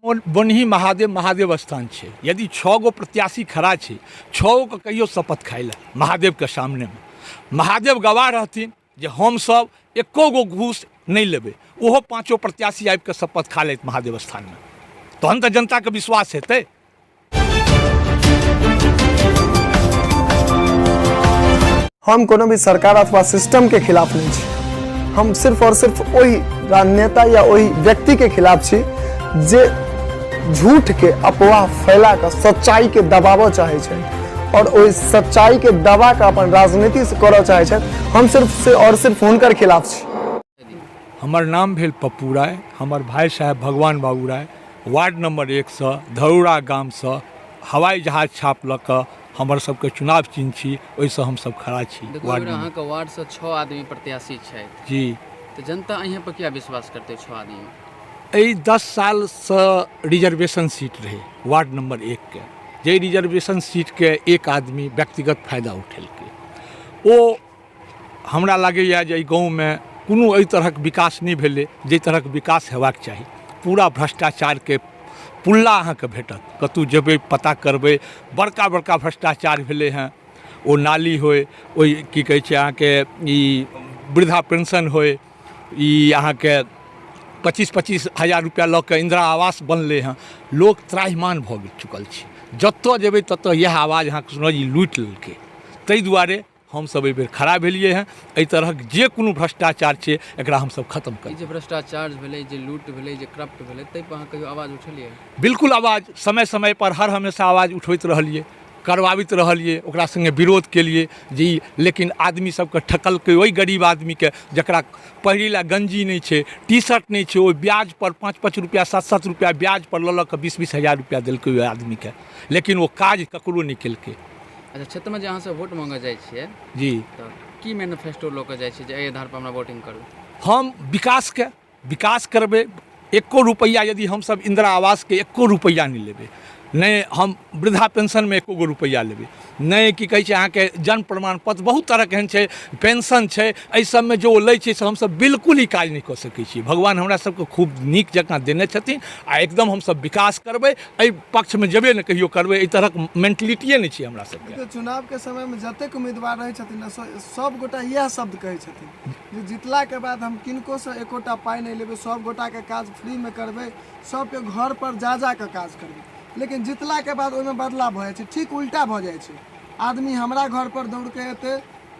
बनही महादेव स्थान है। यदि 6 गो प्रत्याशी खड़ा है, 6 को कहियो शपथ खाइल महादेव के सामने में महादेव गवाह रहथिन जे हम सब एको गो घूस नहीं लेबे, ओहो 5 प्रत्याशी आबि के शपथ खा लेत महादेव स्थान में, तहन तो जनता के विश्वास हेतै। हम कोनो भी सरकार अथवा सिस्टम के खिलाफ नहीं छी, हम सिर्फ और सिर्फ वही राजनेता या वही व्यक्ति के खिलाफ छी जे झूठ के अफवाह फैला कर सच्चाई के दबाव चाहे छे और वही सच्चाई के दबा के अपन राजनीति से करऽ चाहे छे। हम सिर्फ से और सिर्फ हुनकर खिलाफ छी। हमर नाम भेल पप्पू राय, हमर भाई साहब भगवान बाबू राय, वार्ड नंबर 1 से धरुरा गाम से हवाई जहाज छाप ल के हमर सबके चुनाव चिन्ह छी, ओइसे हम सब खड़ा छी। अहाँ के वार्ड से 6 आदमी प्रत्याशी छै जी, तो जनता अहाँ पर क्या विश्वास करते 6 आदमी? एहि 10 साल से रिजर्वेशन सीट रहे वार्ड नंबर 1 के, जे रिजर्वेशन सीट के एक आदमी व्यक्तिगत फायदा उठेलकै। ओ हमरा लगैए जे गाँव में कोनो एहि तरहक विकास नहीं भेलै जे तरहक विकास हेबाक चाही। पूरा भ्रष्टाचार के पुल्ला अहाँके भेटत, कतौ जेबै पता करबै बड़का बड़का भ्रष्टाचार भेलै हैं। ओ नाली होय, ओहि की कहै छै अहाँके ई वृद्धा पेंशन होय, ई अहाँके 25-25 हजार रुपया लऽ के इंदिरा आवास बनलै हैं। लोक त्राहिमाम भऽ चुकल छी, जतऽ जेबै ततऽ इएह आवाज अहाँके सुनऽ जी लूटि लेलकै। ताहि दुआरे हमसब एहि बेर खड़ा भेलिए हैं। एहि तरहक जे कोनो भ्रष्टाचार छै एकरा हमसब खत्म करी। जे भ्रष्टाचार भेलै, जे लूट भेलै, जे करप्ट भेलै, ताहि पर अहाँ कहियो आवाज उठेलिए? बिल्कुल आवाज समय समय पर हर हमेशा आवाज उठबैत रहलिए, करवाबैत रहलिए, ओकरा संगे विरोध केलिए जी। लेकिन आदमी सबके ठकलकै, ओहि गरीब आदमी के जकरा पहिरे ला गंजी नहीं छै, टी शर्ट नहीं छै, ओहि ब्याज पर 5-5 रुपया 7-7 रुपया ब्याज पर लऽ के 20-20 हजार रुपया देलकै ओहि आदमी के, लेकिन वो काज ककरो नहीं केलकै। अच्छा, क्षेत्र में जे अहाँ से वोट मांगे जाइ छियै जी, तो की मैनिफेस्टो लऽ के जाइ छियै जे एहि आधार पर हमरा वोटिंग करू? हम विकास करबै। एको रुपैया यदि हमसब इंदिरा आवास के एको रुपैया नहीं लेबै, नहीं हम वृद्धा पेंशन में एको गो रुपैया लेबै, नहीं की कहै छै अहाँके जन्म प्रमाण पत्र, बहुत तरहके एहन छै, पेंशन छै, एहि सबमे जो लै छै से हमसब बिल्कुल ही काज नहीं कऽ सकै छी। भगवान हमरा सबके खूब नीक जकाँ देने छथिन आ एकदम हमसब विकास करबै, एहि पक्षमे जेबे नहि कहियो करबै, एहि तरहक मेंटलिटिए नहीं छै हमरा सबके। चुनाव के समय में जतेक उम्मीदवार रहै छथिन सब गोटा इएह शब्द कहै छथिन जे जितला के बाद हम किनको से एकोटा पाई नहीं लेबै, सब गोटा के काज फ्री में करबै, सबके घर पर जा के काज करबै। लेकिन जितला के बाद ओहिमे बदलाव भऽ जाइ छै, ठीक उल्टा भऽ जाइ छै। आदमी हमरा घर पर दौड़ के एतै,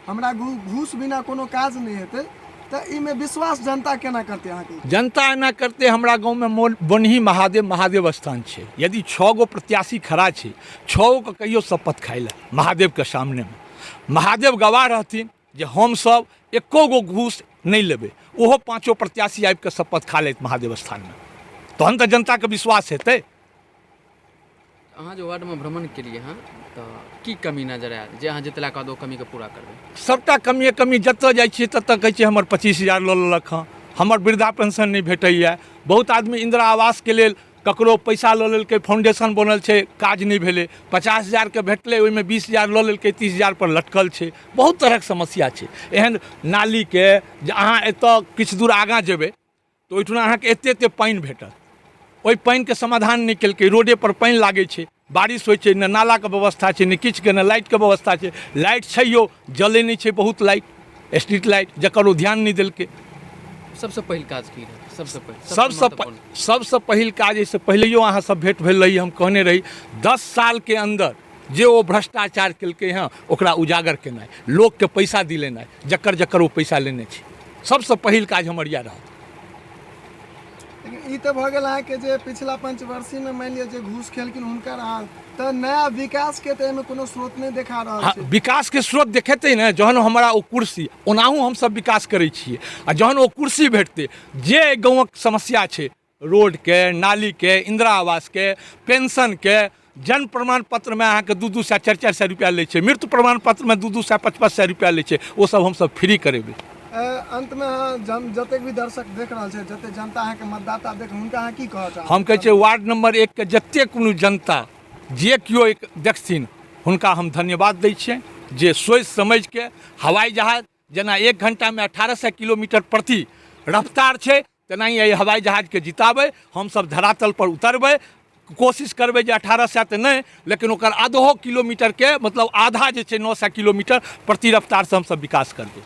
हमरा घूस बिना कोनो काज नहीं हेतै, तो इमे विश्वास जनता केना करते? अहाँके जनता एना करते। हमरा गाँव में बनही महादेव स्थान है। यदि 6 गो प्रत्याशी खड़ा है, 6 को कहियो शपथ खाइल महादेव के सामने में महादेव गवाह रहथिन जे हम सब एको गो घूस नहीं लेबे, ओहो 5 प्रत्याशी आबि के शपथ खा लेत महादेव स्थान में, तहन तो जनता के विश्वास हेतै। अहाँ जो वार्ड में भ्रमण केलिए हैं तो की कमी नजर आयल जे अहाँ जितला के बाद ओ कमी के पूरा करबै? सबटा कमी जतऽ जाइ छियै ततऽ कहै छै हमर 25 हजार लऽ लेलक हँ, हमर वृद्धा पेंशन नहीं भेटैए। बहुत आदमी इंदिरा आवास के लेल ककरो पैसा लऽ लेलकै, फाउंडेशन बनल छै, काज नहीं भेलै, 50 हजार के भेटलै, ओहिमे 20 हजार लऽ लेलकै, 30 हजार पर लटकल छै। बहुत तरहक समस्या छै। एहन नाली के जे अहाँ एतऽ किछु दूर आगाँ जेबै तऽ ओहिठुना अहाँके एते पानि भेटत, ओहि पानि के समाधान नहीं केलकै। रोडे पर पानि लागै छै, बारिश होइ छै, न नाला के व्यवस्था छै, न किछु के, न लाइट के व्यवस्था छै। लाइट छैयो, जले नहीं छै बहुत लाइट, स्ट्रीट लाइट, जकर ओ ध्यान नहीं देलकै। सबसे पहिल काज की रहै? सबसे पहिल काज एहिसँ पहिलेयो अहाँ सब भेंट भेल रही, हम कहने रही 10 साल के अंदर जे ओ भ्रष्टाचार केलकै हैं ओकरा उजागर केनाइ, लोक के पैसा दिलेनाइ, जकर ओ पैसा लेने छै, सबसे पहिल काज हमर इएह रहत। ई तो भऽ गेल अहाँके जे पिछला पंचवर्षीय में मान लिअ जे घूस खेलखिन हुनकर, अहाँ तो नया विकास के तो कोनो स्रोत नहीं देखा रहल छै। विकास के स्रोत देखेतै ने जहन हमरा ओ कुर्सी, ओनाहू हम सब विकास करै छियै, आ जहन ओ कुर्सी भेटतै, जे गाँवक समस्या छै, रोड के, नाली के, इंदिरा आवास के, पेंशन के, जन्म प्रमाण पत्र में अहाँके 200 400 रुपया लै छै, मृत्यु प्रमाण पत्र में 200 500 रुपया लै छै, ओ सब हमसब फ्री करेबै। अंत में जतेक भी दर्शक देख रहल छै, जते जनता अहाँके मतदाता देख, हुनका अहाँ की कहऽ चाहब? हम कहै छियै वार्ड नंबर 1 के जते कोनो जनता जे केओ देखथिन हुनका हम धन्यवाद दै छियै जे सोचि समझ के हवाई जहाज जेना 1 घंटा में 1800 किलोमीटर प्रति रफ्तार छै, तेनाही एहि हवाई जहाजके जिताबै, हमसब धरातल पर उतरबै, कोशिश करबै जे 1800 तऽ नहि लेकिन ओकर आधो किलोमीटरके मतलब आधा जे छै 900 किलोमीटर प्रति रफ्तारसँ हमसब विकास करबै।